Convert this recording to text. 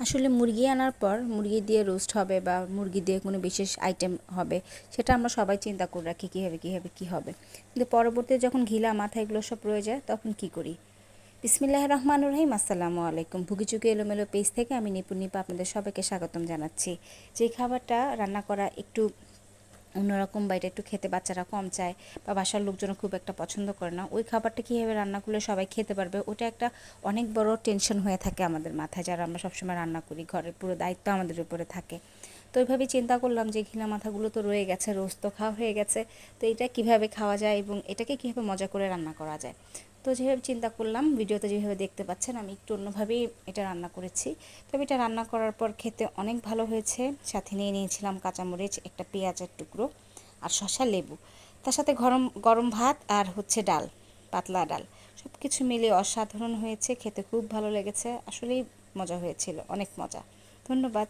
আসলে মুরগি আনার পর মুরগি দিয়ে রোস্ট হবে বা মুরগি দিয়ে কোনো বিশেষ আইটেম হবে, সেটা আমরা সবাই চিন্তা করে রাখি কী হবে। কিন্তু পরবর্তীতে যখন ঘিলা মাথা এগুলো সব রয়ে যায় তখন কি করি। বিসমিল্লাহির রহমানির রহিম। আসসালামু আলাইকুম। ভুগিচুকি এলোমেলো পেজ থেকে আমি নিপা আপনাদের সবাইকে স্বাগতম জানাচ্ছি। যে খাবারটা রান্না করা একটু অন্যরকম বা এটা একটু খেতে বাচ্চারা কম চায় বা বাসার লোকজনও খুব একটা পছন্দ করে না, ওই খাবারটা কীভাবে রান্না করলে সবাই খেতে পারবে, ওটা একটা অনেক বড় টেনশন হয়ে থাকে আমাদের মাথায়, যারা আমরা সবসময় রান্না করি। ঘরের পুরো দায়িত্ব আমাদের উপরে থাকে। তো ওইভাবেই চিন্তা করলাম যে ঘিলা মাথাগুলো তো রয়ে গেছে, রোস্ট তো খাওয়া হয়ে গেছে, তো এটা কিভাবে খাওয়া যায় এবং এটাকে কীভাবে মজা করে রান্না করা যায়। তো যেভাবে চিন্তা করলাম, ভিডিওতে যেভাবে দেখতে পাচ্ছেন আমি একটু অন্যভাবেই এটা রান্না করেছি। তবে এটা রান্না করার পর খেতে অনেক ভালো হয়েছে। সাথে নিয়ে নিয়েছিলাম কাঁচামরিচ, একটা পেঁয়াজের টুকরো আর শসা, লেবু। তার সাথে গরম গরম ভাত আর হচ্ছে ডাল, পাতলা ডাল। সব কিছু মিলিয়ে অসাধারণ হয়েছে, খেতে খুব ভালো লেগেছে। আসলেই মজা হয়েছিল, অনেক মজা। ধন্যবাদ।